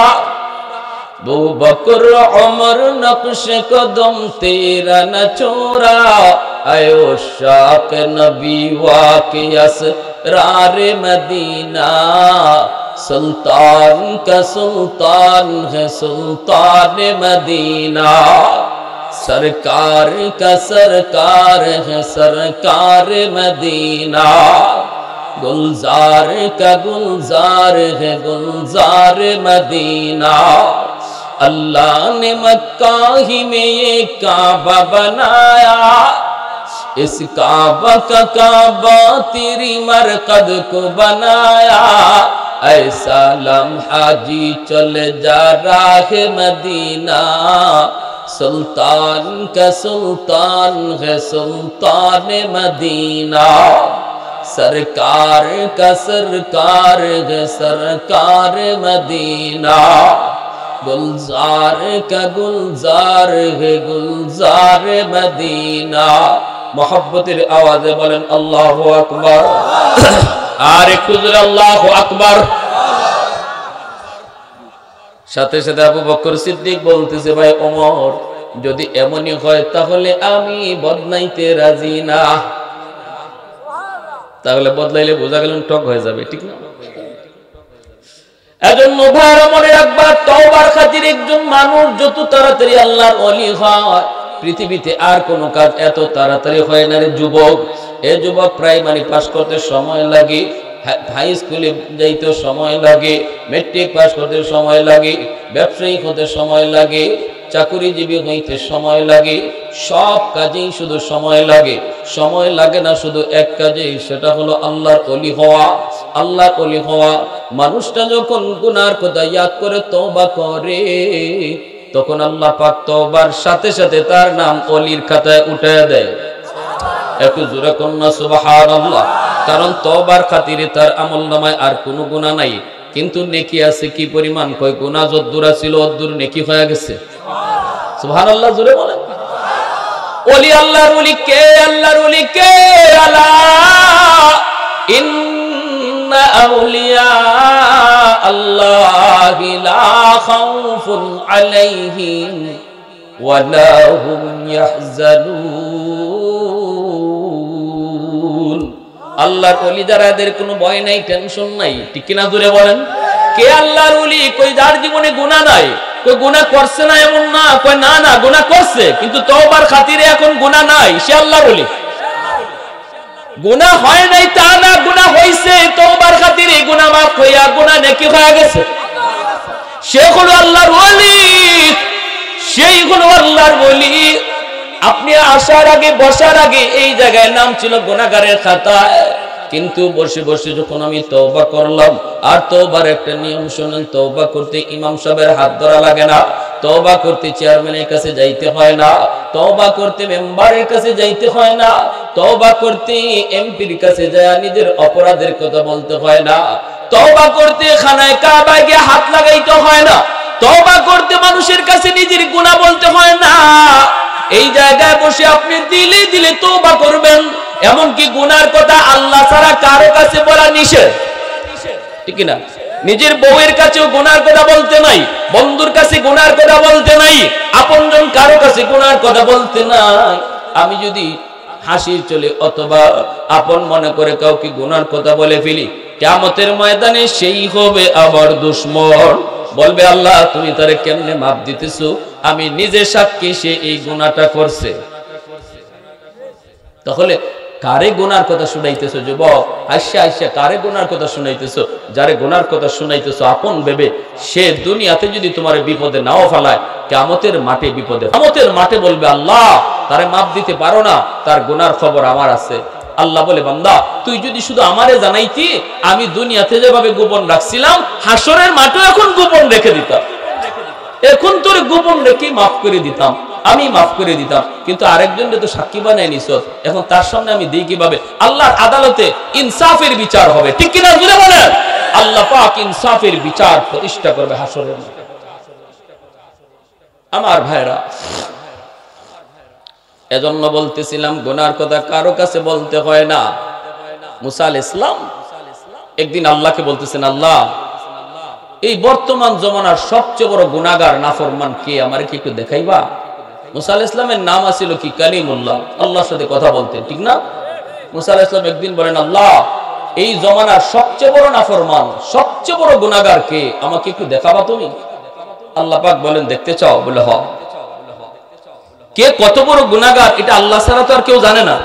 S1: वो बकर उमर नक्श कदम तेरा न चोरा, आयो शाक नबी वाके असरार मदीना, सुल्तान का सुल्तान है सुल्तान मदीना, सरकार का सरकार है सरकार मदीना, गुलजार का गुलजार है गुलजार मदीना, अल्लाह ने मक्का ही में ये काबा बनाया, इस काबा का काबा तेरी मरकद को बनाया, ऐसा लम्हा जी चल जा राह मदीना, सुल्तान का सुल्तान है सुल्तान मदीना, सरकार का सरकार है सरकार मदीना, गुलजार का गुलजार है गुलजार मदीना। मोहब्बतेर आवाजे बोलें अल्लाहु अकबर, আর একটু জোরে আল্লাহু আকবার। সাথে সাথে আবু বকর সিদ্দিক বলতেছে, ভাই ওমর, যদি এমনই হয় তাহলে আমি বদলাইতে রাজি না। তাহলে বদলাইলে বোঝা গেল টক হয়ে যাবে, ঠিক না? এজন্য ভাইরা মনে রাখবা, তওবার খাতির একজন মানুষ যত তাড়াতাড়ি আল্লাহর ওলি হয়, পৃথিবীতে আর কোনো কাজ এত তাড়াতাড়ি হয় না রে যুবক। এ যুবক প্রাইমারি পাস করতে সময় লাগে, হাই স্কুলে যাইতে সময় লাগে, মেট্রিক পাস করতে সময় লাগে, ব্যবসায়ী হতে সময় লাগে, চাকুরিজীবী হইতে সময় লাগে, সব কাজেই শুধু সময় লাগে। সময় লাগে না শুধু এক কাজেই, সেটা হলো আল্লাহর ওলি হওয়া। আল্লাহর ওলি হওয়া মানুষটা যখন গুনার কথা ইয়াদ করে তওবা করে, তখন আল্লাহ পাক তওবার সাথে সাথে তার নাম ওলির খাতায় উঠায় দেয়। একটু জোরে কন্যা সুবহানাল্লাহ। কারণ তওবার খাতিরে তার আমলনামায় আর কোনো গুনাহ নাই, কিন্তু নেকি আছে কি পরিমাণ? কয় গুনাহ যদ্দুর ছিল অদ্দুর নেকি হয়ে গেছে। সুবহানাল্লাহ, জোরে বলেন। ওলি আল্লাহর ওলি কে? আল্লাহর ওলি কে? আলা ইন্ন ইন্না আউলিয়া আল্লাহি লা খাউফুন আলাইহিম ওয়া লা হুম ইয়াহজানুন। আল্লাহর ওলি যারা, এদের কোনো ভয় নাই, টেনশন নাই, ঠিক কিনা জোরে বলেন? কে আল্লাহর ওলি? কই যার জীবনে গুনাহ নাই। কই গুনাহ করছে না এমন না, কই না না গুনাহ করছে, কিন্তু তওবার খাতিরে এখন গুনাহ নাই, সে আল্লাহর ওলি। গুনাহ হয় নাই তা না, গুনাহ হইছে, তওবার খাতিরে গুনাহ মাফ হইয়া গুনাহ নেকি হয়ে গেছে, সে হলো আল্লাহর ওলি, সেই হলো আল্লাহর ওলি। আপনি আসার আগে, বসার আগে এই জায়গায় নাম ছিল গুনাহগারের খাতায়, কিন্তু বসে বসে যখন আমি তওবা করলাম, আর তওবার একটা নিয়ম শুনেন, তওবা করতে ইমাম সাহেবের হাত ধরা লাগে না, তওবা করতে চেয়ারম্যানের কাছে যাইতে হয় না, তওবা করতে মেম্বারের কাছে যাইতে হয় না, তওবা করতে এমপির কাছে যায় নিজের অপরাধের কথা বলতে হয় না, তওবা করতে খানায় কাবায় গিয়ে হাত লাগাইতে হয় না, তওবা করতে মানুষের কাছে নিজের গুনাহ বলতে হয় না। এই জায়গায় বসে আপনি দিলে দিলে তওবা করবেন। এমনকি গুনার কথা আল্লাহ ছাড়া কারো কাছে বলা নিষেধ, ঠিক না? নিজের বউয়ের কাছেও গুনার কথা বলতে নাই, বন্ধুর কাছে গুনার কথা বলতে নাই, আপনজন কারো কাছে গুনার কথা বলতে নাই। আমি যদি হাসির চলে অথবা আপন মনে করে কাউকে গুনার কথা বলে ফেলি, কিয়ামতের ময়দানে সেই হবে আমার দুশমন, বলবে আল্লাহ তুমি তারে কেমনে মাপ দিতেছো? আমি নিজে সাক্ষী সে এই গুনাহটা করছে। তাহলে কারে গুনার কথা শুনাইতেছো যুবক? আইসা আইসা কারে গুনার কথা শুনাইতেছো? যারে গুনার কথা শুনাইতেছো আপন ভেবে, সে দুনিয়াতে যদি তোমার বিপদে নাও ফেলায়, কিয়ামতের মাঠে বিপদে, কিয়ামতের মাঠে বলবে আল্লাহ তারে মাপ দিতে পারো না, তার গুনার খবর আমার আছে। আল্লাহ বলে বান্দা তুই যদি শুধু আমারে জানাইতি, আমি দুনিয়াতে যেভাবে গোপন রাখছিলাম, হাসরের মাঠেও এখন গোপন রেখে দিতাম, এখন তোর গোপন রেখে মাফ করে দিতাম, আমি মাফ করে দিতাম। কিন্তু আরেকজনকে তো সাক্ষী বানায় নিছ, এখন তার সামনে আমি দিই কিভাবে? আল্লাহর আদালতে ইনসাফের বিচার হবে, ঠিক কিনা জুড়ে বলেন? আল্লাহ পাক ইনসাফের বিচার প্রতিষ্ঠা করবে হাসরের মাঠে। আমার ভাইরা, এজন্য বলতেছিলাম গুনার কথা কারো কাছে বলতে হয় না। মুসা আলাইহিস সালাম একদিন আল্লাহকে বলতেছেন, আল্লাহ এই বর্তমান জমানার সবচেয়ে বড় গুনাহগার নাফরমান কে, আমারে কি একটু দেখাইবা? মুসা আলাইহিস সালামের নাম আছিল কি? কালিমুল্লাহ, আল্লাহর সাথে কথা বলতেন, ঠিক না? মুসা আলাইহিস সালাম একদিন বলেন, আল্লাহ এই জমানার সবচেয়ে বড় নাফরমান, সবচেয়ে বড় গুনাহগার কে, আমাকে একটু দেখাবা তুমি? আল্লাহ পাক বলেন, দেখতে চাও? বলে হ্যাঁ। কে কত বড় গুনাহগার এটা আল্লাহ ছাড়া তো আর কেউ জানে না।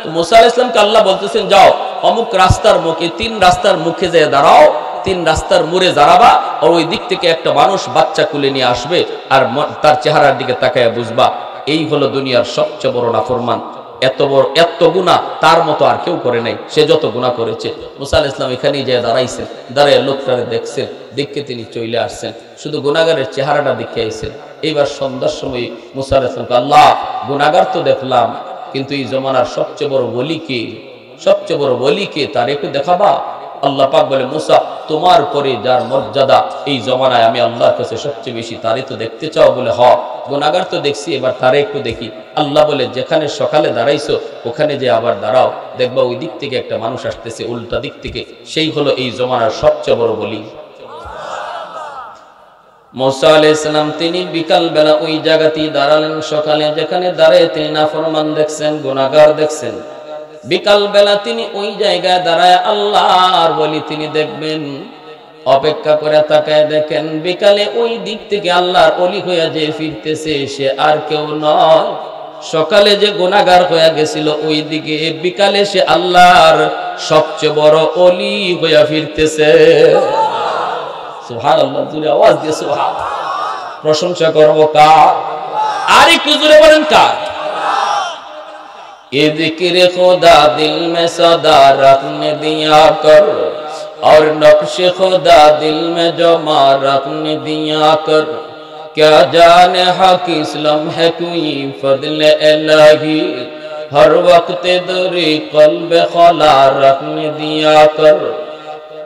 S1: তো মুসা আলাইহিস সালামকে আল্লাহ বলতেছেন, যাও অমুক রাস্তার মুখে, 3 রাস্তার মুখে যেয়ে দাঁড়াও, 3 রাস্তার মোড়ে দাঁড়াবা, আর ওই দিক থেকে একটা মানুষ বাচ্চা কুলে নিয়ে আসবে, আর তার চেহারার দিকে তাকায়া বুঝবা এই হলো দুনিয়ার সবচেয়ে বড় নাফরমান। এত বড় এত গুনাহ তার মতো আর কেউ করে নাই, সে যত গুনাহ করেছে। মুসা আলাইহিস সালাম এখানেই যেয়ে দাঁড়াইছেন, দাঁড়ায় লোকটারে দেখছেন, দেখে তিনি চলে আসছেন, শুধু গুনাহগারের চেহারাটা দেখে আইছেন। এইবার সন্ধ্যার সময় মুসা আলাইহিস সালামকে, আল্লাহ গুনাহগার তো দেখলাম, কিন্তু এই জমানার সবচেয়ে বড় ওলি কে, সবচেয়ে বড় ওলি কে, তার একটু দেখাবা? আল্লাহ পাক বলে, মুসা তোমার পরে যার মর্যাদা এই জমানায় আমি আল্লাহর কাছে সবচেয়ে বেশি, তারে তো দেখতে চাও? বলে হ, গুনাহগার তো দেখছি, এবার তারে একটু দেখি। আল্লাহ বলে, যেখানে সকালে দাঁড়াইছো ওখানে যে আবার দাঁড়াও, দেখবা ওই দিক থেকে একটা মানুষ আসতেছে, উল্টা দিক থেকে, সেই হলো এই জমানার সবচেয়ে বড় ওলি। মুসা আলাইহিস সালাম তিনি বিকাল বেলা ওই জায়গাতেই দাঁড়ালেন। সকালে যেখানে দাঁড়ায় তিনি নাফরমান দেখছেন, গুনাহগার দেখছেন, বিকাল বেলা তিনি ওই জায়গায় দাঁড়ায় আল্লাহর ওলি তিনি দেখবেন। অপেক্ষা করে তাকায় দেখেন বিকালে ওই দিক থেকে আল্লাহর ওলি হইয়া যে ফিরতেছে, সে আর কেউ নয়, সকালে যে গুনাহগার হইয়া গেছিল ওই দিকে, বিকালে সে আল্লাহর সবচেয়ে বড় ওলি হইয়া ফিরতেছে। সুবহানাল্লাহ, জোরে আওয়াজ দিয়ে সুবহানাল্লাহ। প্রশংসা করব কার? আর একটু জোরে বলেন কার? ये जिक्र खुदा दिल में सदा रखने दिया कर, और नक्श खुदा दिल में जमा रखने दिया कर, क्या जाने हक इस्लाम है कोई फضل इलाही, हर वक्त दरे कल्ब खला रखने दिया कर,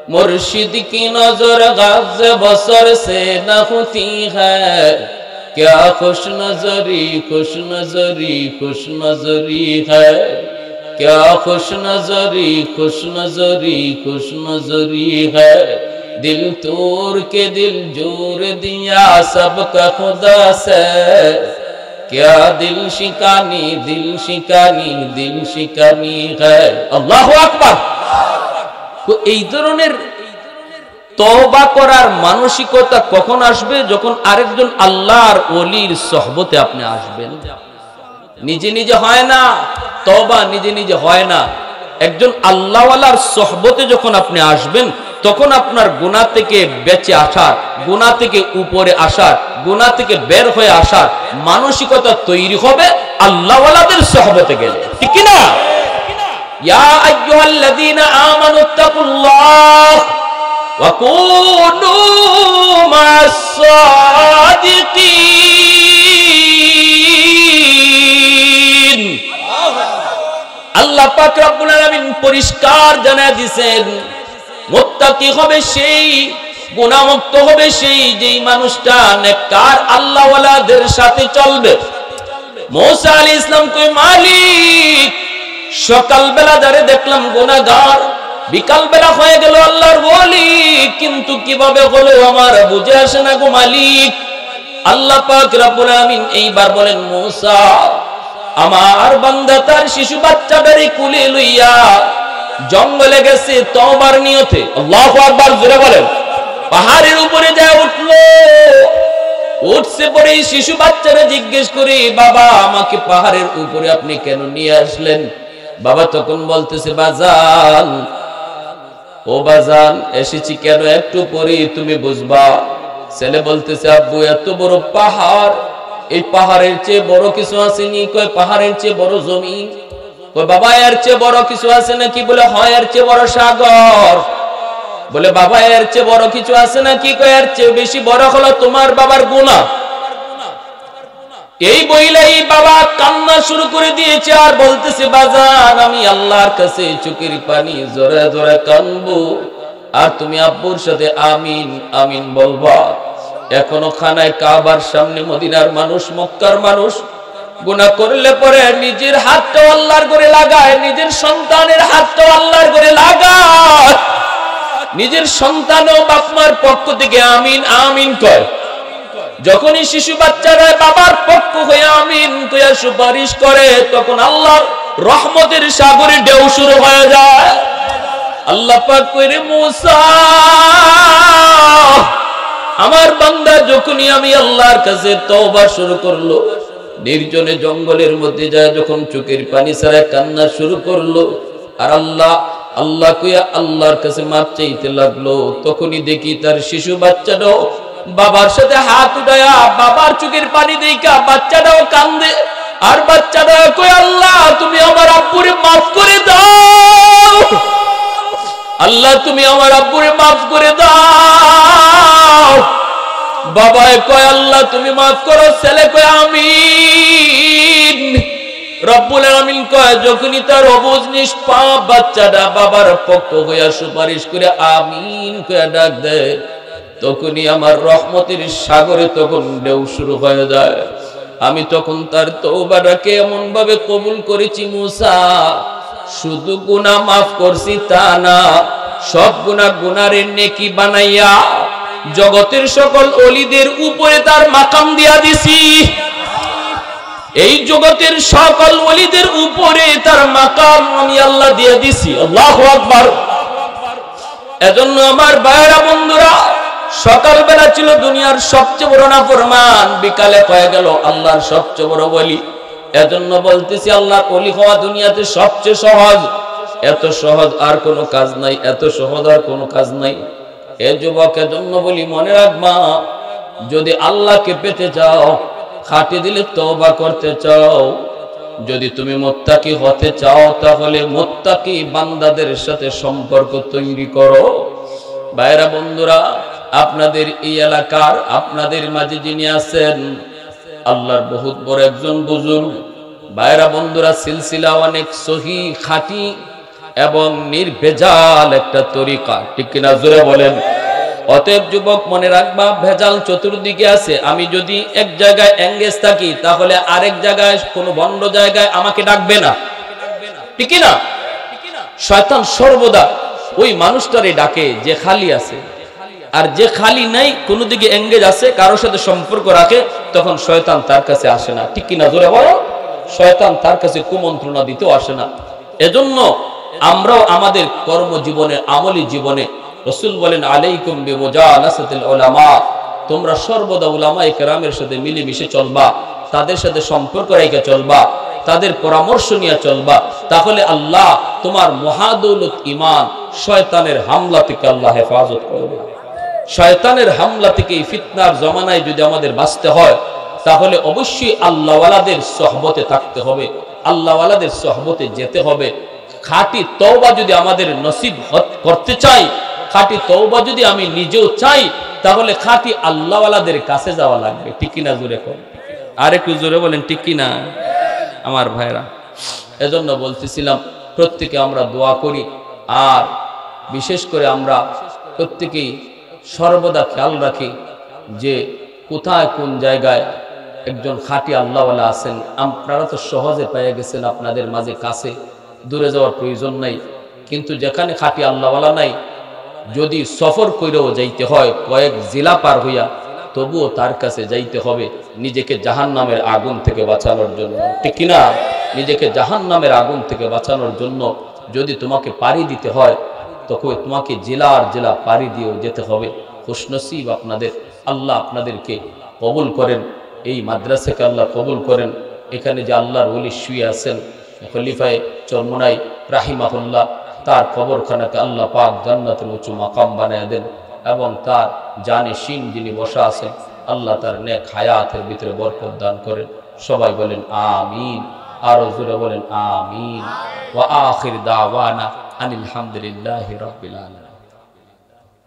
S1: मुर्शिद की नजर गाज़ बसर से न होती है, क्या खुश नजरी खुश नजरी खुश नजरी है, क्या खुश नजरी है दिल तोड़ के दिल जोर दिया सबका खुदा से क्या दिल शिकानी है আল্লাহু আকবার। তো এই ধরনের তওবা করার মানসিকতা কখন আসবে? যখন আরেকজন আল্লাহর ওলির সোহবতে আপনি আসবেন। নিজে নিজে হয় না তওবা, নিজে নিজে হয় না। একজন আল্লাহওয়ালার সোহবতে যখন আপনি আসবেন তখন আপনার গুনাহ থেকে বেঁচে আসার, গুনাহ থেকে উপরে আসার, গুনাহ থেকে বের হয়ে আসার মানসিকতা তৈরি হবে আল্লাহওয়ালাদের সোহবতে গেলে, ঠিক কি না? ইয়া আইয়ুহাল্লাযীনা আমানুত্তাকুল্লাহ ওয়া কুনু মা'আস সাদিকিন। আল্লাহ পাক রব্বুল আলামিন পরিষ্কার জানায় দিয়েছেন, মুত্তাকি হবে সেই, গুনাহমুক্ত হবে সেই যেই মানুষটা নেককার আল্লাহওয়ালাদের সাথে চলবে। মুসা আলাইহিস সালাম কই, মালিক সকালবেলা যারে দেখলাম গুনাহগার, বিকালবেলা হয়ে গেল আল্লাহর ওলি, কিন্তু কিভাবে হলো আমার বুঝে আসে না গো মালিক। আল্লাহ পাক রব্বুল আলামিন এইবার বলেন, মুসা আমার বান্দা তার শিশু বাচ্চাটারে কুলে লইয়া জঙ্গলে গেছে তওবার নিয়তে। আল্লাহু আকবার, জোরে বলেন। পাহাড়ের উপরে যায় উঠলো, উঠছে পরে শিশু বাচ্চারা জিজ্ঞেস করে, বাবা আমাকে পাহাড়ের উপরে আপনি কেন নিয়ে আসলেন? বাবা তখন বলতেছে, বাজান ও বাজান এসেছি কেন একটু পরে তুমি বুঝবা। ছেলে বলতেছে, আব্বু এত বড় পাহাড়, এই পাহাড়ের চেয়ে বড় কিছু আসেনি? কয় পাহাড়ের চেয়ে বড় জমিন। কয় বাবা এর চেয়ে বড় কিছু আছে নাকি? বলে হয় এর চেয়ে বড় সাগর। বলে বাবা এর চেয়ে বড় কিছু আছে নাকি? কয় এর চেয়ে বেশি বড় হলো তোমার বাবার গুনাহ। এই বইলাই বাবা কান্না শুরু করে দিয়েছে আর বলতেছে, বাজান আমি আল্লাহর কাছে চোখের পানি জোরে জোরে কানবো আর তুমি আব্বুর সাথে আমিন আমিন বলবা। এখনো খানায় কাবার সামনে মদিনার মানুষ, মক্কার মানুষ গুনাহ করলে পরে নিজের হাতটাও আল্লাহর করে লাগায়, নিজের সন্তানের হাতটাও আল্লাহর করে লাগায়, নিজের সন্তানও বাপমার পক্ষ থেকে আমিন আমিন কয়। যখনই শিশু বাচ্চারা বাবার পক্ষ হয়ে আমিন কইয়া সুপারিশ করে, তখন আল্লাহর রহমতের সাগরে ঢেউ শুরু হয়ে যায়। আল্লাহ পাক কইরে, মুসা আমার বান্দা যখনই আমি আল্লাহর কাছে তওবা শুরু করলো, নির্জনে জঙ্গলের মধ্যে যায় যখন চোখের পানি ছাড়া কান্না শুরু করলো আর আল্লাহ আল্লাহ কইয়া আল্লাহর কাছে মাপ চাইতে লাগলো, তখনই দেখি তার শিশু বাচ্চাটাও বাবার সাথে হাত উঠায়া বাবার চোখের পানি দেখা বাচ্চাটাও কান্দে আর বাচ্চাটা কই, আল্লাহ তুমি আমার আব্বুরে মাফ করে দাও, আল্লাহ তুমি আমার আব্বুরে মাফ করে দাও। বাবা কয়, আল্লাহ তুমি মাফ করো। ছেলে কয়, আমিন। রব্বুল আলামিন কয়, যখনই তার অবুঝ নিষ্পাপ বাচ্চাটা বাবার পক্ষ হইয়া সুপারিশ করে আমিন কইয়া ডাক দেয়, তখনই আমার রহমতের সাগরে তখন ঢেউ শুরু হয়ে যায়। আমি তখন তার তওবাটাকে এমন ভাবে কবুল করেছি, মুসা শুধু গুনাহ মাফ করছি তা না, সব গুনাহ গুনাহের নেকি বানাইয়া জগতের সকল ওলিদের উপরে তার মাকাম দিয়া দিছি। এই জগতের সকল ওলিদের উপরে তার মাকাম আমি আল্লাহ দিয়ে দিছি। আল্লাহু আকবার। এজন্য আমার ভাইরা বন্ধুরা, সকালবেলা ছিল দুনিয়ার সবচেয়ে বড় নাফরমান, বিকালে হয়ে গেল আল্লাহর সবচেয়ে বড় ওলি। এজন্য বলতেছি আল্লাহর ওলি হওয়া দুনিয়াতে সবচেয়ে সহজ। এত সহজ আর কোনো কাজ নাই, এত সহজ আর কোনো কাজ নাই। এ যুবক, এজন্য বলি মনে রাখবা, যদি আল্লাহকে পেতে চাও, খাটি দিলে তওবা করতে চাও, যদি তুমি মুত্তাকি হতে চাও, তাহলে মুত্তাকি বান্দাদের সাথে সম্পর্ক তৈরি করো। ভাইরা বন্ধুরা, আপনাদের এই এলাকার আপনাদের মাঝে যিনি আছেন আল্লাহর বহুত বড় একজন বুজুর্গ। ভাইরা বন্ধুরা, সিলসিলা অনেক সহি, খাঁটি এবং নির্ভেজাল একটা তরিকা, ঠিক কিনা জোরে বলেন। অতএব যুবক মনে রাখবা, ভেজাল চতুর্দিকে আছে। আমি যদি এক জায়গায় এঙ্গেজ থাকি, তাহলে আরেক জায়গায় কোনো বন্ধ জায়গায় আমাকে ডাকবে না। ঠিক না? শয়তান সর্বদা ওই মানুষটারে ডাকে যে খালি আছে, আর যে খালি নাই, কোনো দিকে এঙ্গেজ আছে, কারোর সাথে সম্পর্ক রাখে, তখন শয়তান তার কাছে আসে না। ঠিক কিনা জোরে বলো? শয়তান তার কাছে কুমন্ত্রণা দিতেও আসে না। এজন্য আমরাও আমাদের কর্মজীবনে, আমলি জীবনে, রাসূল বলেন আলাইকুম বিমুজালাসাতিল উলামা, তোমরা সর্বদা উলামায়ে কেরামের সাথে মিলেমিশে চলবা, তাদের সাথে সম্পর্ক রেখে চলবা, তাদের পরামর্শ নিয়ে চলবা, তাহলে আল্লাহ তোমার মহাদৌলত ঈমান শয়তানের হামলা থেকে আল্লাহ হেফাজত করবে। শয়তানের হামলা থেকে এই ফিতনার জমানায় যদি আমাদের বাঁচতে হয়, তাহলে অবশ্যই আল্লাহওয়ালাদের সোহবতে থাকতে হবে, আল্লাহওয়ালাদের সোহবতে যেতে হবে। খাঁটি তওবা যদি আমাদের নসিব করতে চাই, খাঁটি তওবা যদি আমি নিজেও চাই, তাহলে খাঁটি আল্লাহওয়ালাদের কাছে যাওয়া লাগবে। ঠিক কিনা জোরে কর, আর একটু জোরে বলেন ঠিক কিনা আমার ভাইরা। এজন্য বলতেছিলাম প্রত্যেকে আমরা দোয়া করি, আর বিশেষ করে আমরা প্রত্যেকেই সর্বদা খেয়াল রাখি যে কোথায় কোন জায়গায় একজন খাঁটি আল্লাহওয়ালা আছেন। আপনারা তো সহজে পেয়ে গেছেন, আপনাদের মাঝে কাছে, দূরে যাওয়ার প্রয়োজন নাই। কিন্তু যেখানে খাঁটি আল্লাহওয়ালা নাই, যদি সফর করেও যাইতে হয় কয়েক জেলা পার হইয়া, তবুও তার কাছে যাইতে হবে নিজেকে জাহান্নামের আগুন থেকে বাঁচানোর জন্য। ঠিক কিনা? নিজেকে জাহান্নামের আগুন থেকে বাঁচানোর জন্য যদি তোমাকে পাড়ি দিতে হয়, তখন তোমাকে জেলার জেলা পাড়ি দিয়েও যেতে হবে। খুশনসিব আপনাদের, আল্লাহ আপনাদেরকে কবুল করেন, এই মাদ্রাসাকে আল্লাহ কবুল করেন। এখানে যে আল্লাহর ওলি শুয়ে আছেন খলিফায়ে চরমোনাই রাহিমাহুল্লাহ, তার কবরখানাকে আল্লাহ পাক জান্নাতের উঁচু মাকাম বানায় দেন, এবং তার জানেশীন যিনি বসা আছেন, আল্লাহ তার নেক হায়াতের ভিতরে বরকত দান করেন। সবাই বলেন আমিন, আরো জোরে বলেন আমিন। ওয়া আখির দাওয়ানা আনিল হামদুলিল্লাহি রাব্বিল আলামিন।